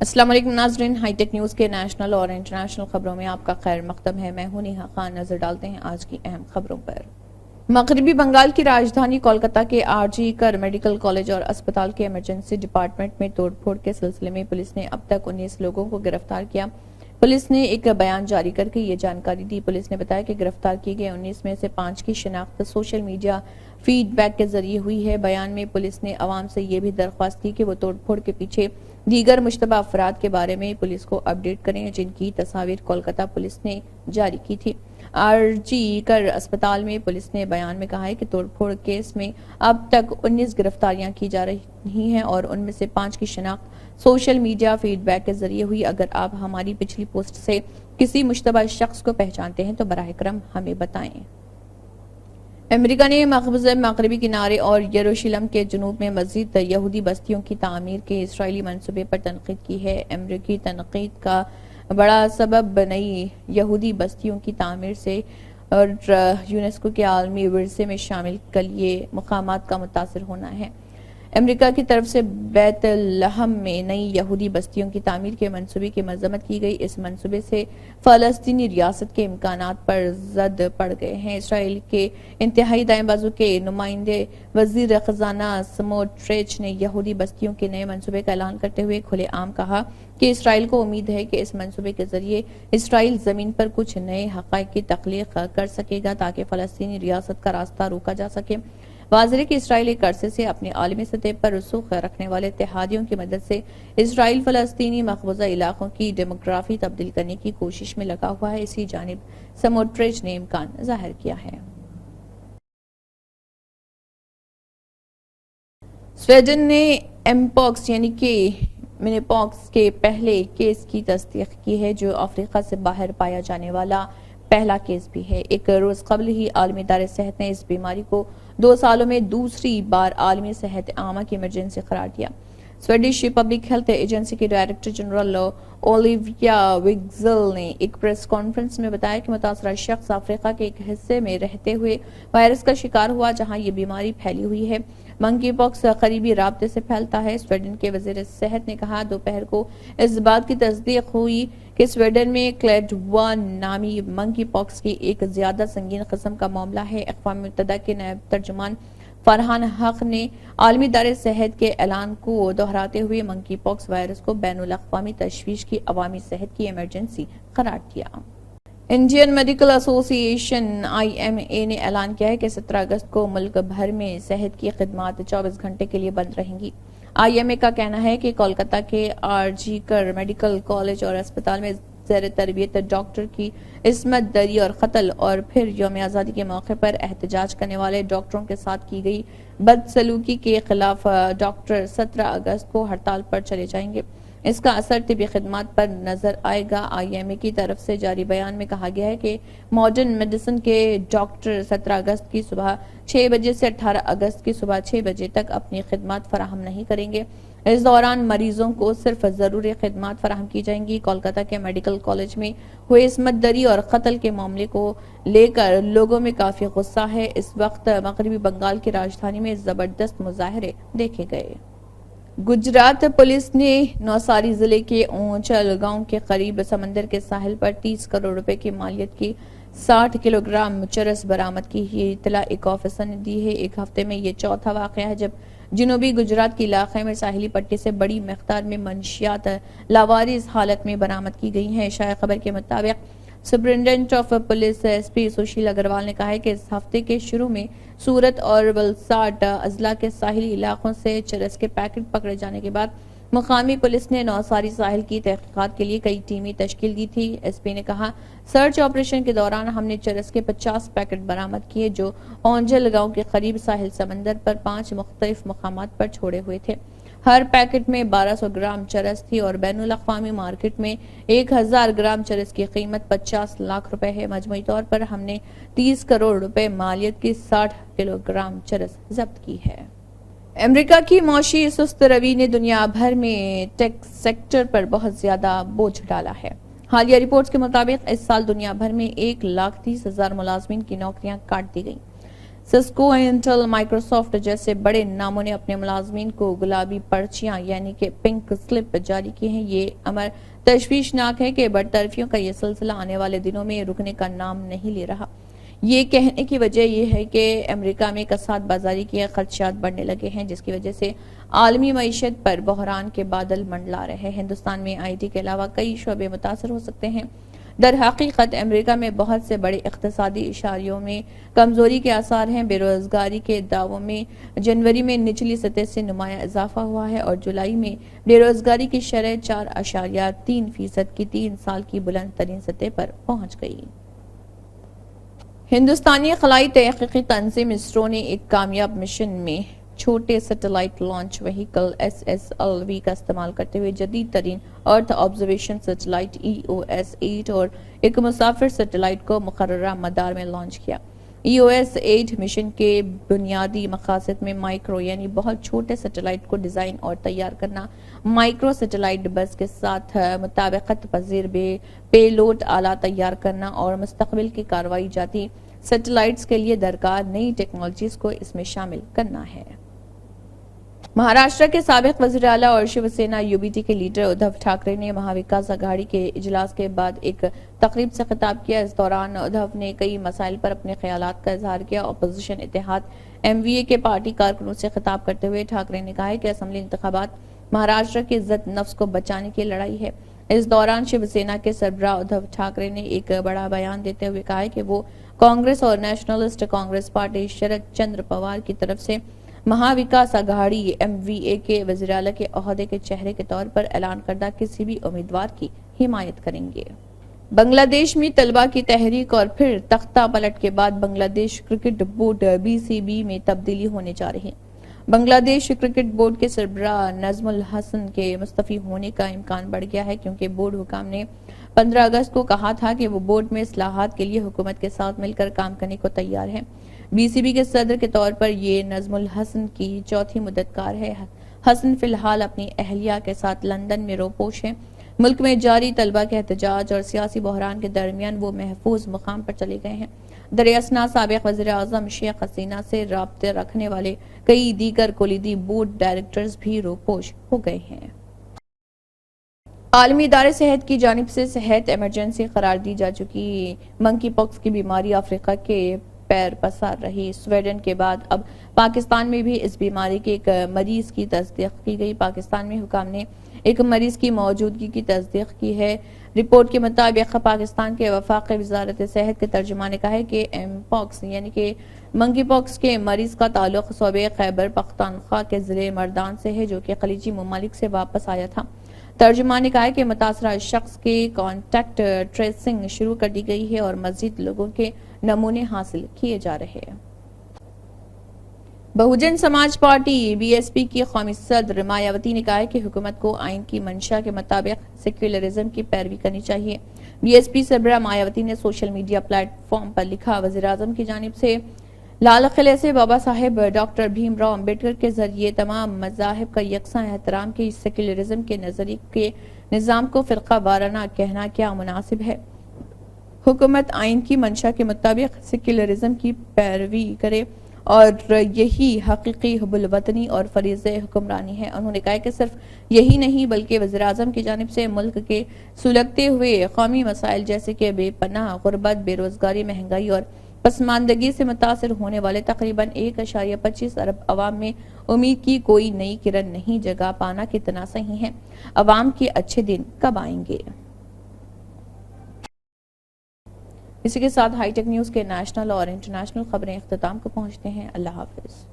السلام علیکم ناظرین، ہائی ٹیک نیوز کے نیشنل اور انٹرنیشنل خبروں میں آپ کا خیر مقدم ہے۔ میں ہوں نیہا خان۔ نظر ڈالتے ہیں آج کی اہم خبروں پر۔ مغربی بنگال کی راجدھانی کولکتہ کے آر جی کر میڈیکل کالج اور اسپتال کے ایمرجنسی ڈپارٹمنٹ میں توڑ پھوڑ کے سلسلے میں پولیس نے اب تک 19 لوگوں کو گرفتار کیا۔ پولیس نے ایک بیان جاری کر کے یہ جانکاری دی۔ پولیس نے بتایا کہ گرفتار کیے گئے 19 میں سے 5 کی شناخت سوشل میڈیا فیڈ بیک کے ذریعے ہوئی ہے۔ بیان میں پولیس نے عوام سے یہ بھی درخواست کی کہ وہ توڑ پھوڑ کے پیچھے دیگر مشتبہ افراد کے بارے میں پولیس کو اپڈیٹ کریں، جن کی تصاویر کولکتہ پولیس نے جاری کی تھی۔ آر جی کر اسپتال میں پولیس نے بیان میں کہا ہے کہ توڑ پھوڑ کیس میں اب تک 19 گرفتاریاں کی جا رہی ہیں اور ان میں سے 5 کی شناخت سوشل میڈیا فیڈ بیک کے ذریعے ہوئی۔ اگر آپ ہماری پچھلی پوسٹ سے کسی مشتبہ شخص کو پہچانتے ہیں تو براہ کرم ہمیں بتائیں۔ امریکہ نے مقبوضہ مغربی کنارے اور یروشلم کے جنوب میں مزید یہودی بستیوں کی تعمیر کے اسرائیلی منصوبے پر تنقید کی ہے۔ امریکی تنقید کا بڑا سبب نئی یہودی بستیوں کی تعمیر سے اور یونیسکو کے عالمی ورثے میں شامل کلیے مقامات کا متاثر ہونا ہے۔ امریکہ کی طرف سے بیت لحم میں نئی یہودی بستیوں کی تعمیر کے منصوبے کی مذمت کی گئی۔ اس منصوبے سے فلسطینی ریاست کے امکانات پر زد پڑ گئے ہیں۔ اسرائیل کے انتہائی دائیں بازو کے نمائندے وزیر خزانہ سموٹریچ نے یہودی بستیوں کے نئے منصوبے کا اعلان کرتے ہوئے کھلے عام کہا کہ اسرائیل کو امید ہے کہ اس منصوبے کے ذریعے اسرائیل زمین پر کچھ نئے حقائق کی تخلیق کر سکے گا تاکہ فلسطینی ریاست کا راستہ روکا جا سکے۔ واضح ہے کہ اسرائیل ایک عرصے سے اپنے عالمی سطح پر رسوخ رکھنے والے اتحادیوں کی مدد سے اسرائیل فلسطینی مقبوضہ علاقوں کی ڈیموگرافی تبدیل کرنے کی کوشش میں لگا ہوا ہے۔ اسی جانب سموٹریچ نے امکان ظاہر کیا ہے۔ سویڈن نے ایم پاکس یعنی کہ منی پاکس کے پہلے کیس کی تصدیق کی ہے، جو افریقہ سے باہر پایا جانے والا پہلا کیس بھی ہے۔ ایک روز قبل ہی عالمی ادارہ صحت نے اس بیماری کو 2 سالوں میں دوسری بار عالمی صحت عامہ کی ایمرجنسی قرار دیا۔ سویڈش پبلک ہیلتھ ایجنسی کے ڈائریکٹر جنرل اولیویا وگزل نے ایک پریس کانفرنس میں بتایا کہ متاثرہ شخص افریقہ کے ایک حصے میں رہتے ہوئے وائرس کا شکار ہوا جہاں یہ بیماری پھیلی ہوئی ہے۔ منکی پاکس قریبی رابطے سے پھیلتا ہے۔ سویڈن کے وزیر صحت نے کہا دوپہر کو اس بات کی تصدیق ہوئی کہ سویڈن میں کلیڈ 1 نامی منکی پاکس کی ایک زیادہ سنگین قسم کا معاملہ ہے۔ اقوام متحدہ کے نائب ترجمان فرحان حق نے عالمی ادارہ صحت کے اعلان کو دہراتے ہوئے منکی پاکس وائرس کو بین الاقوامی تشویش کی عوامی صحت کی ایمرجنسی قرار دیا۔ انڈین میڈیکل ایسوسی ایشن IMA نے اعلان کیا ہے کہ 17 اگست کو ملک بھر میں صحت کی خدمات 24 گھنٹے کے لیے بند رہیں گی۔ IMA کا کہنا ہے کہ کولکتہ کے آر جی کر میڈیکل کالج اور اسپتال میں زیر تربیت ڈاکٹر کی عصمت دری اور قتل اور پھر یوم آزادی کے موقع پر احتجاج کرنے والے ڈاکٹروں کے ساتھ کی گئی بدسلوکی کے خلاف ڈاکٹر 17 اگست کو ہڑتال پر چلے جائیں گے۔ اس کا اثر طبی خدمات پر نظر آئے گا۔ IMA کی طرف سے جاری بیان میں کہا گیا ہے کہ ماڈرن میڈیسن کے ڈاکٹر 17 اگست کی صبح 6 بجے سے 18 اگست کی صبح 6 بجے تک اپنی خدمات فراہم نہیں کریں گے۔ اس دوران مریضوں کو صرف ضروری خدمات فراہم کی جائیں گی۔ کولکتہ کے میڈیکل کالج میں ہوئے عصمت دری اور قتل کے معاملے کو لے کر لوگوں میں کافی غصہ ہے۔ اس وقت مغربی بنگال کی راجدھانی میں زبردست مظاہرے دیکھے گئے۔ گجرات پولیس نے نوساری ضلع کے اونچل گاؤں کے قریب سمندر کے ساحل پر 30 کروڑ روپے کی مالیت کی 60 کلو گرام چرس برآمد کی۔ یہ اطلاع ایک آفیسر نے دی ہے۔ ایک ہفتے میں یہ چوتھا واقعہ ہے جب جنوبی گجرات کے علاقے میں ساحلی پٹی سے بڑی مقدار میں منشیات لاوارث حالت میں برآمد کی گئی ہیں۔ شائع خبر کے مطابق superintendent of police SP Sushil Agarwal نے کہا ہے کہ اس ہفتے کے شروع میں سورت اور ولساڈ اضلاع کے ساحلی علاقوں سے چرس کے پیکٹ پکڑے جانے کے بعد مقامی پولیس نے نوساری ساحل کی تحقیقات کے لیے کئی ٹیمیں تشکیل دی تھی۔ SP نے کہا سرچ آپریشن کے دوران ہم نے چرس کے 50 پیکٹ برآمد کیے جو اونجل گاؤں کے قریب ساحل سمندر پر 5 مختلف مقامات پر چھوڑے ہوئے تھے۔ ہر پیکٹ میں 1200 گرام چرس تھی اور بین الاقوامی مارکیٹ میں 1000 گرام چرس کی قیمت 50 لاکھ روپے ہے۔ مجموعی طور پر ہم نے 30 کروڑ روپے مالیت کی 60 کلو گرام چرس ضبط کی ہے۔ امریکہ کی معاشی سست روی نے دنیا بھر میں ٹیک سیکٹر پر بہت زیادہ بوجھ ڈالا ہے۔ حالیہ رپورٹس کے مطابق اس سال دنیا بھر میں 1,30,000 ملازمین کی نوکریاں کاٹ دی گئیں۔ سسکو، انٹل، مائکروسافٹ جیسے بڑے ناموں نے اپنے ملازمین کو گلابی پرچیاں یعنی کہ پنک سلپ جاری کی ہیں۔ یہ امر تشویشناک ہے کہ برطرفیوں کا یہ سلسلہ آنے والے دنوں میں رکنے کا نام نہیں لے رہا۔ یہ کہنے کی وجہ یہ ہے کہ امریکہ میں کساد بازاری کے خدشات بڑھنے لگے ہیں، جس کی وجہ سے عالمی معیشت پر بحران کے بادل منڈلا رہے ہیں۔ ہندوستان میں آئی ٹی کے علاوہ کئی شعبے متاثر ہو سکتے ہیں۔ در حقیقت امریکہ میں بہت سے بڑے اقتصادی اشاریوں میں کمزوری کے آثار ہیں۔ بے روزگاری کے دعووں میں جنوری میں نچلی سطح سے نمایاں اضافہ ہوا ہے اور جولائی میں بے روزگاری کی شرح 4.3% کی 3 سال کی بلند ترین سطح پر پہنچ گئی۔ ہندوستانی خلائی تحقیقی تنظیم اسرو نے ایک کامیاب مشن میں چھوٹے سیٹلائٹ لانچ وہیکل SSLV کا استعمال کرتے ہوئے جدید ترین ارتھ آبزرویشن سیٹلائٹ EOS-8 اور ایک مسافر سیٹلائٹ کو مقررہ مدار میں لانچ کیا۔ EOS-8 مشن کے بنیادی مقاصد میں مائکرو یعنی بہت چھوٹے سیٹلائٹ کو ڈیزائن اور تیار کرنا، مائکرو سیٹلائٹ بس کے ساتھ مطابقت پذیر پے لوڈ آلہ تیار کرنا اور مستقبل کی کارروائی جاتی سیٹلائٹس کے لیے درکار نئی ٹیکنالوجیز کو اس میں شامل کرنا ہے۔ مہاراشٹر کے سابق وزیر اعلیٰ اور شیو سینا UBT کے لیڈر ادھو ٹھاکرے نے مہا وکاس اگھاڑی کے اجلاس کے بعد ایک تقریب سے خطاب کیا۔ اس دوران ادھو نے کئی مسائل پر اپنے خیالات کا اظہار کیا۔ اپوزیشن اتحاد MVA کے پارٹی کارکنوں سے خطاب کرتے ہوئے ٹھاکرے نے کہا کہ اسمبلی انتخابات مہاراشٹر کی عزت نفس کو بچانے کی لڑائی ہے۔ اس دوران شیو سینا کے سربراہ ادھو ٹھاکرے نے ایک بڑا بیان دیتے ہوئے کہا کہ وہ کانگریس اور نیشنلسٹ کانگریس پارٹی شرد چندر پوار کی طرف سے مہا وکاس اگھاڑی MVA کے وزیر اعلیٰ کے عہدے کے چہرے کے طور پر اعلان کردہ کسی بھی امیدوار کی حمایت کریں گے۔ بنگلہ دیش میں طلبہ کی تحریک اور پھر تختہ پلٹ کے بعد بنگلہ دیش کرکٹ بورڈ BCB میں تبدیلی ہونے جا رہی ہے۔ بنگلہ دیش کرکٹ بورڈ کے سربراہ نظم الحسن کے مستعفی ہونے کا امکان بڑھ گیا ہے، کیونکہ بورڈ حکام نے 15 اگست کو کہا تھا کہ وہ بورڈ میں اصلاحات کے لیے حکومت کے ساتھ مل کر کام کرنے کو تیار ہے۔ BCB کے صدر کے طور پر یہ نظم الحسن کی چوتھی مدت کار ہے۔ حسن فی الحال اپنی اہلیہ کے ساتھ لندن میں روپوش ہیں۔ ملک میں جاری طلبہ کے احتجاج اور سیاسی بحران کے درمیان وہ محفوظ مقام پر چلے گئے ہیں۔ دراصل سابق وزیر اعظم شیخ حسینہ سے رابطے رکھنے والے کئی دیگر کلیدی بورڈ ڈائریکٹرز بھی روپوش ہو گئے ہیں۔ عالمی ادارے صحت کی جانب سے صحت ایمرجنسی قرار دی جا چکی منکی پاکس کی بیماری افریقہ کے پیر پسار رہی۔ سویڈن کے بعد اب پاکستان میں بھی اس بیماری کے ایک مریض کی تصدیق کی گئی۔ پاکستان میں حکام نے ایک مریض کی موجودگی کی تصدیق کی ہے۔ رپورٹ کے مطابق پاکستان کے وفاقی وزارت صحت کے ترجمان نے کہا ہے کہ پاکس یعنی کہ منکی پاکس کے مریض کا تعلق صوبے خیبر پختونخوا کے ضلع مردان سے ہے، جو کہ خلیجی ممالک سے واپس آیا تھا۔ ترجمان نے کہا کہ متاثرہ شخص کے کانٹیکٹ ٹریسنگ شروع کر دی گئی ہے اور مزید لوگوں کے نمونے حاصل کیے جا رہے ہیں۔ بہوجن سماج پارٹی BSP کی قومی صدر مایاوتی نے کہا ہے کہ حکومت کو آئین کی منشا کے مطابق سیکولرزم کی پیروی کرنی چاہیے۔ BSP سربراہ مایاوتی نے سوشل میڈیا پلیٹ فارم پر لکھا، وزیر اعظم کی جانب سے لال قلعے سے بابا صاحب ڈاکٹر بھیم راؤ امبیڈکر کے ذریعے تمام مذاہب کا یکساں احترام کے سیکولرزم کے نظریے کے نظام کو فرقہ وارانہ کہنا کیا مناسب ہے۔ حکومت آئین کی منشا کے مطابق سیکولرزم کی پیروی کرے اور یہی حقیقی حب الوطنی اور فریض حکمرانی ہے۔ انہوں نے کہا کہ صرف یہی نہیں بلکہ وزیر اعظم کی جانب سے ملک کے سلگتے ہوئے قومی مسائل جیسے کہ بے پناہ غربت، بے روزگاری، مہنگائی اور پسماندگی سے متاثر ہونے والے تقریباً 1.25 ارب عوام میں امید کی کوئی نئی کرن نہیں جگہ پانا کتنا صحیح ہے۔ عوام کے اچھے دن کب آئیں گے؟ اسی کے ساتھ ہائی ٹیک نیوز کے نیشنل اور انٹرنیشنل خبریں اختتام کو پہنچتے ہیں۔ اللہ حافظ۔